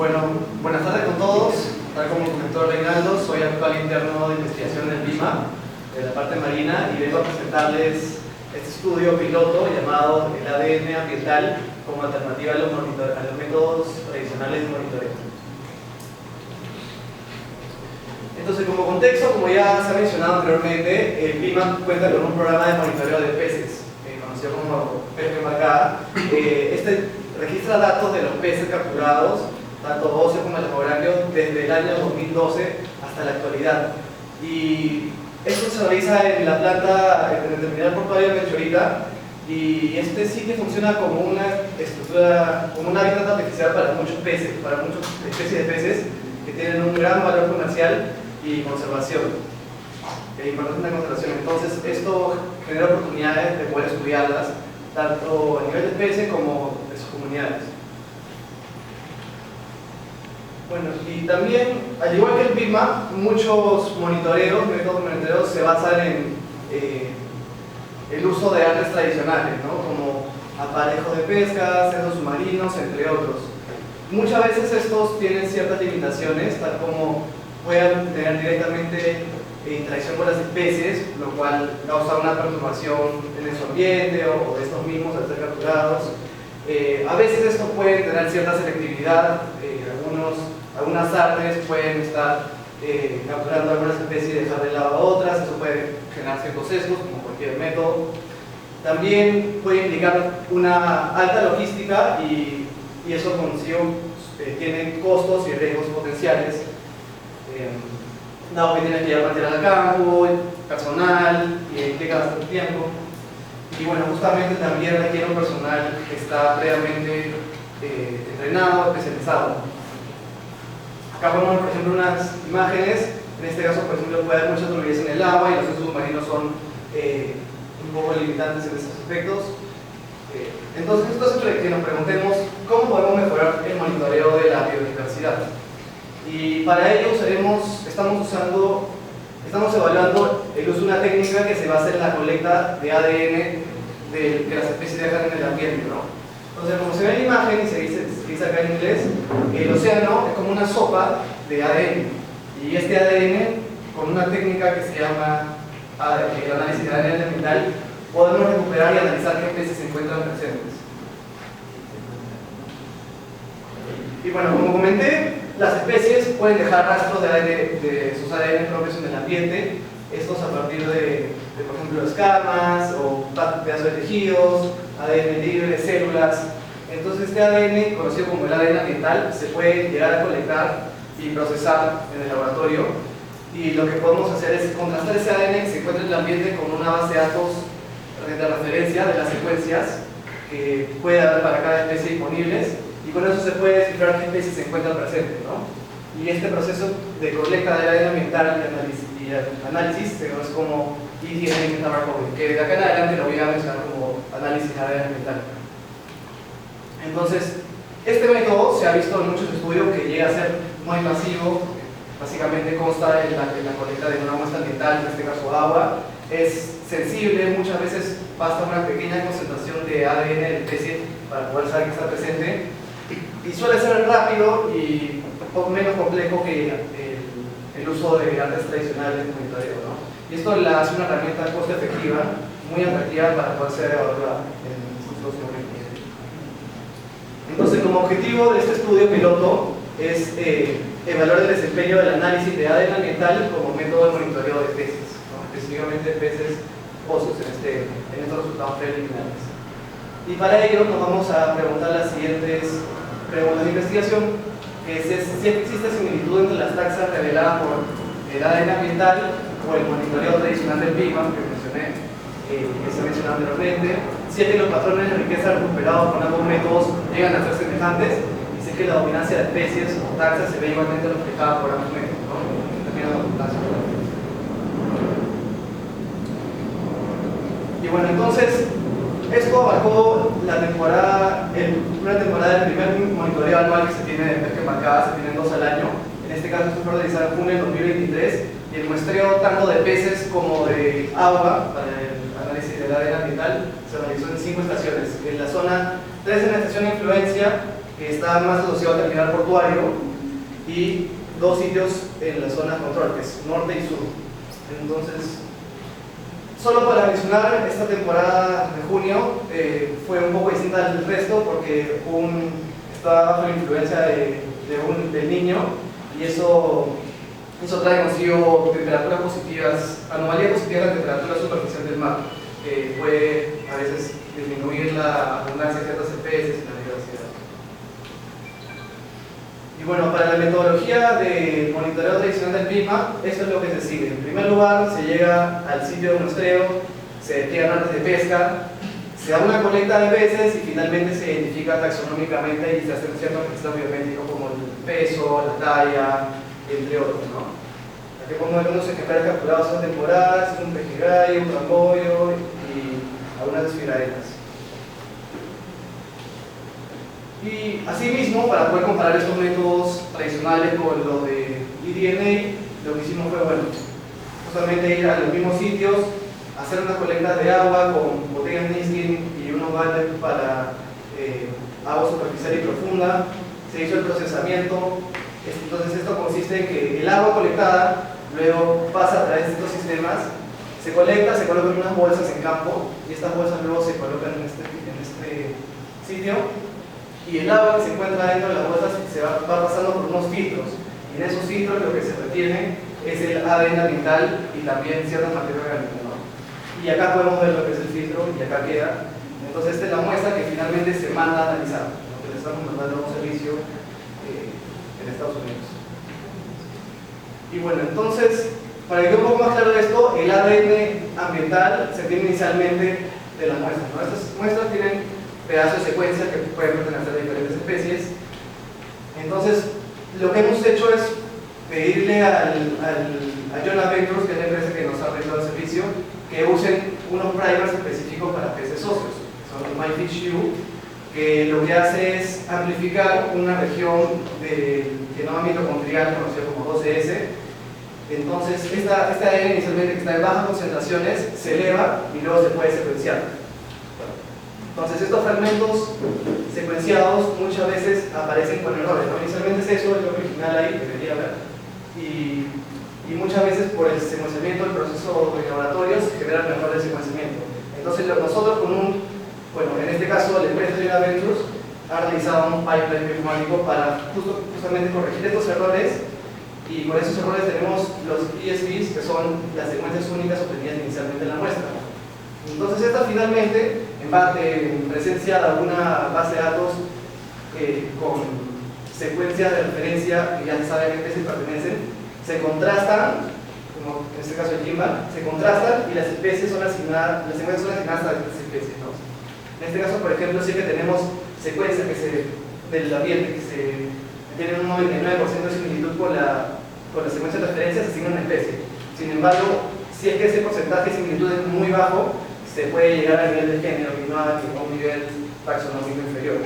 Bueno, buenas tardes con todos. Tal como comentó Reinaldo, soy actual interno de investigación del PIMA, de la parte marina, y vengo a presentarles este estudio piloto llamado el ADN ambiental como alternativa a los métodos tradicionales de monitoreo. Entonces, como contexto, como ya se ha mencionado anteriormente, el PIMA cuenta con un programa de monitoreo de peces, conocido como PFMK. Este registra datos de los peces capturados, tanto óseo como elafogranio, desde el año 2012 hasta la actualidad. Y esto se realiza en la planta, en el terminal portuario de Menchorita, y este sitio funciona como una estructura, como un hábitat artificial para muchos peces, para muchas especies de peces que tienen un gran valor comercial y conservación. Importante la conservación. Entonces, esto genera oportunidades de poder estudiarlas, tanto a nivel de especie como de sus comunidades. Bueno, y también, al igual que el PIMA, muchos monitoreos, métodos monitoreos se basan en el uso de artes tradicionales, ¿no? Como aparejos de pesca, centros submarinos, entre otros. Muchas veces estos tienen ciertas limitaciones, tal como puedan tener directamente interacción con las especies, lo cual causa una perturbación en su ambiente o de estos mismos al ser capturados. A veces estos pueden tener cierta selectividad, algunas artes pueden estar capturando algunas especies y dejar de lado a otras, eso puede generar ciertos sesgos, como cualquier método. También puede implicar una alta logística y eso consigo tiene costos y riesgos potenciales, dado que tiene que llevar material al campo, personal, y implica bastante tiempo. Y bueno, justamente también requiere un personal que está previamente entrenado, especializado. Acá ponemos, por ejemplo, unas imágenes. En este caso, por ejemplo, puede haber mucha turbidez en el agua y los centros submarinos son un poco limitantes en estos aspectos. Entonces, esto hace que nos preguntemos cómo podemos mejorar el monitoreo de la biodiversidad. Y para ello estamos evaluando el uso de una técnica que se basa en la colecta de ADN que las especies dejan en el ambiente, ¿no? Entonces, como se ve en la imagen y se dice acá en inglés, el océano es como una sopa de ADN. Y este ADN, con una técnica que se llama el análisis de ADN ambiental, podemos recuperar y analizar qué especies se encuentran presentes. Y bueno, como comenté, las especies pueden dejar rastros de sus ADN propios en el ambiente, estos a partir de por ejemplo, escamas o pedazos de tejidos, ADN libre, células. Entonces, este ADN, conocido como el ADN ambiental, se puede llegar a colectar y procesar en el laboratorio. Y lo que podemos hacer es contrastar ese ADN que se encuentra en el ambiente con una base de datos de referencia de las secuencias que puede haber para cada especie disponibles, y con eso se puede descifrar qué especies se encuentran presentes, ¿no? Y este proceso de colecta del ADN ambiental y análisis se conoce como eDNA metamarcovia, que de acá en adelante lo voy a mencionar como análisis de ADN ambiental. Entonces, este método se ha visto en muchos estudios que llega a ser muy invasivo. Básicamente consta en la colecta de una muestra ambiental, en este caso agua. Es sensible, muchas veces basta una pequeña concentración de ADN de la especie para poder saber que está presente, y suele ser rápido y un poco menos complejo que el uso de artes tradicionales de monitoreo, ¿no? Y esto la hace una herramienta costo efectiva, muy atractiva para poder ser evaluada en futuros momentos. Entonces, como objetivo de este estudio piloto es evaluar el desempeño del análisis de ADN ambiental como método de monitoreo de peces, ¿no? Específicamente peces óseos en estos resultados preliminares. Y para ello nos vamos a preguntar las siguientes preguntas de investigación, que es si existe similitud entre las taxas reveladas por el ADN ambiental o el monitoreo tradicional del PIMA, que mencioné, que se mencionó anteriormente, si es que los patrones de riqueza recuperados con ambos métodos llegan a ser semejantes, y si es que la dominancia de especies o taxas se ve igualmente reflejada por ambos métodos, ¿no? Y bueno, entonces, esto abarcó una temporada del primer monitoreo anual que se tiene de pesca embarcada, se tienen 2 al año. En este caso, esto fue realizado en junio de 2023, y el muestreo tanto de peces como de agua para el análisis del ADN ambiental se realizó en 5 estaciones. En la zona 3 en la estación de influencia, que está más asociado al terminal portuario, y 2 sitios en la zona de control, que es norte y sur. Entonces, solo para mencionar, esta temporada de junio fue un poco distinta del resto porque estaba bajo la influencia del niño, y eso trae consigo temperaturas positivas, anomalías positivas de la temperatura superficial del mar, que puede a veces disminuir la abundancia de ciertas especies y la diversidad. Y bueno, para la metodología de monitoreo tradicional del clima, eso es lo que se sigue. En primer lugar, se llega al sitio de muestreo, se despliegan artes de pesca, se da una colecta de peces y finalmente se identifica taxonómicamente y se hacen ciertos registros biométricos como el peso, la talla, entre otros, ¿no? Aquí podemos ver unos ejemplares capturados en temporadas, un pejerrey, un rambollo y algunas esfiraderas. Y asimismo, para poder comparar estos métodos tradicionales con los de eDNA, lo que hicimos fue, bueno, justamente ir a los mismos sitios, hacer unas colectas de agua con botellas Niskin y unos baldes para agua superficial y profunda. Se hizo el procesamiento. Entonces esto consiste en que el agua colectada luego pasa a través de estos sistemas, se colecta, se colocan en unas bolsas en campo, y estas bolsas luego se colocan en este sitio, y el agua que se encuentra dentro de las bolsas va pasando por unos filtros, y en esos filtros lo que se retiene es el ADN ambiental y también cierta materia orgánica, ¿no? Y acá podemos ver lo que es el filtro, y acá queda. Entonces esta es la muestra que finalmente se manda a analizar, lo que le estamos mandando a un servicio en Estados Unidos. Y bueno, entonces, para que quede un poco más claro esto, el ADN ambiental se tiene inicialmente de las muestras, ¿no? Estas muestras tienen pedazos de secuencia que pueden pertenecer a diferentes especies. Entonces, lo que hemos hecho es pedirle a Jonah Ventures, que es la empresa que nos ha prestado el servicio, que usen unos primers específicos para peces óseos, que son los MyFishU, que lo que hace es amplificar una región del genoma mitocondrial conocido como 12S. Entonces, este ADN inicialmente que está en bajas concentraciones se eleva y luego se puede secuenciar. Entonces, estos fragmentos secuenciados muchas veces aparecen con errores, ¿no? Inicialmente es eso, es lo original ahí, que debería haber. Y muchas veces por el secuenciamiento del proceso de laboratorio se generan errores de secuenciamiento. Entonces, nosotros bueno, en este caso la empresa de Ventures ha realizado un pipeline bioinformático para justamente corregir estos errores, y con esos errores tenemos los ESVs, que son las secuencias únicas obtenidas inicialmente en la muestra. Entonces esta finalmente, en presencia de alguna base de datos con secuencias de referencia que ya se sabe a qué especie pertenecen, se contrastan, como en este caso el GIMBA, se contrastan y las especies son asignadas, las secuencias son asignadas a estas especies, ¿no? En este caso, por ejemplo, sí que tenemos secuencias del ambiente que tienen un 99% de similitud con la secuencia de referencia, se asigna una especie. Sin embargo, si es que ese porcentaje de similitud es muy bajo, se puede llegar al nivel de género y no a un nivel taxonómico inferior.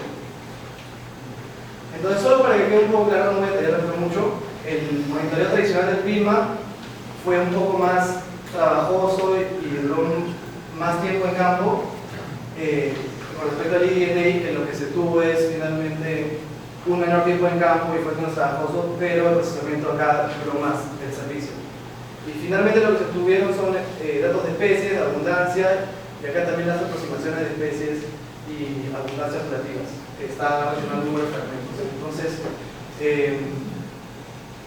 Entonces, solo para que quede un poco claro, no voy a detallar mucho, el monitoreo tradicional del clima fue un poco más trabajoso y duró más tiempo en campo. Con respecto al eDNA, que lo que se tuvo es finalmente un menor tiempo en campo y fue menos trabajoso, pero el procesamiento acá duró más del servicio. Y finalmente lo que se tuvieron son datos de especies, de abundancia, y acá también las aproximaciones de especies y abundancias relativas, que está relacionado al número de fragmentos. Entonces,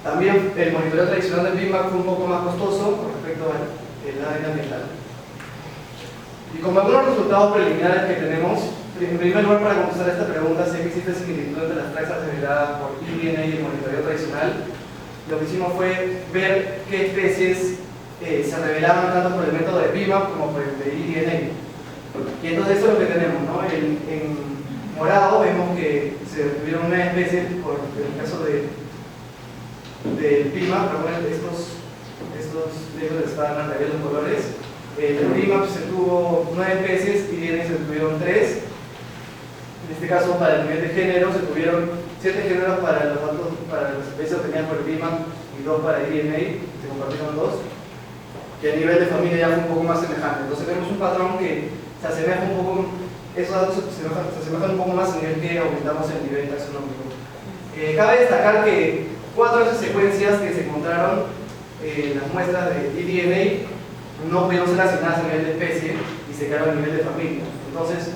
también el monitoreo tradicional del BIMAC fue un poco más costoso con respecto al ADN ambiental. Y como algunos resultados preliminares que tenemos, en primer lugar, para contestar esta pregunta, si existe similitud entre las taxas generadas por eDNA y el monitoreo tradicional, lo que hicimos fue ver qué especies se revelaban tanto por el método de BIMAP como por el de eDNA. Y entonces eso es lo que tenemos, ¿no? En morado vemos que se tuvieron una especie, por el caso del BIMAP, pero bueno, estos libros están al revés los colores. En el BIMAP se tuvo 9 especies y en se tuvieron 3. En este caso, para el nivel de género, se tuvieron 7 géneros para los datos, para las especies obtenidas por el BIMAP y 2 para el eDNA, se compartieron 2. Y a nivel de familia ya fue un poco más semejante. Entonces vemos un patrón que se asemeja un poco esos datos se asemejan un poco más a nivel que aumentamos el nivel taxonómico. Cabe destacar que 4 de esas secuencias que se encontraron en las muestras de eDNA no pudieron ser asignadas a nivel de especie y se quedaron a nivel de familia. Entonces,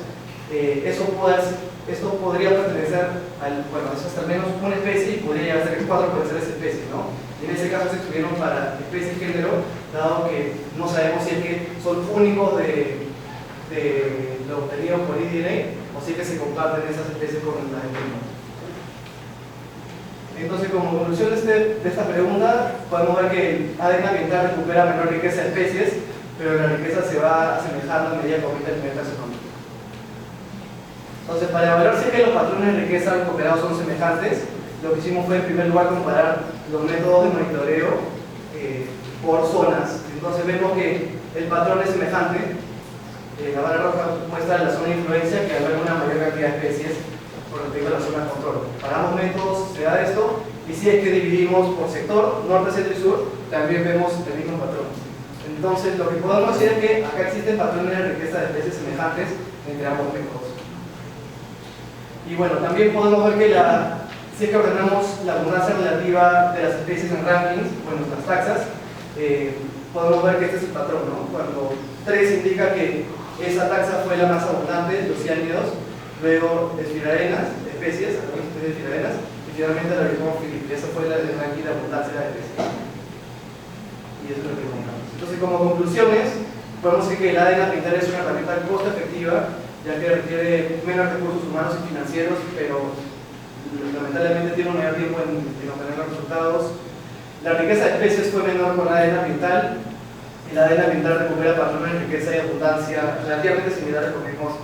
esto podría pertenecer bueno, eso es al menos una especie y podría llegar a ser que 4 pueden ser esa especie, ¿no? Y en ese caso se excluyeron para especie y género, dado que no sabemos si es que son únicos de lo obtenido por eDNA o si es que se comparten esas especies con las del mismo. Entonces, como conclusión de esta pregunta, podemos ver que el ADN ambiental recupera menor riqueza de especies, pero la riqueza se va asemejando a medida que aumenta el nivel taxonómico. Entonces, para evaluar si es que los patrones de riqueza recuperados son semejantes, lo que hicimos fue en primer lugar comparar los métodos de monitoreo por zonas. Entonces vemos que el patrón es semejante. La barra roja muestra la zona de influencia, que hay una mayor cantidad de especies por respecto a la zona de control. Para ambos métodos se da esto, y si es que dividimos por sector, norte, centro y sur, también vemos el mismo patrón. Entonces, lo que podemos decir es que acá existen patrones de riqueza de especies semejantes entre ambos métodos. Y bueno, también podemos ver que si es que ordenamos la abundancia relativa de las especies en rankings, bueno, en las taxas, podemos ver que este es el patrón, ¿no? Cuando 3 indica que esa taxa fue la más abundante, los ciánidos, luego esfirarenas, especies de esfirarenas, y finalmente la Rhizoma philippi. Esa fue el ranking de abundancia de especies. Y eso es lo que encontramos. Entonces, como conclusiones, podemos decir que el ADN ambiental es una herramienta costo efectiva, ya que requiere menos recursos humanos y financieros, pero lamentablemente tiene un mayor tiempo en obtener los resultados. La riqueza de especies fue menor con ADN ambiental. El ADN ambiental recupera patrones de riqueza y abundancia relativamente similares con el mismo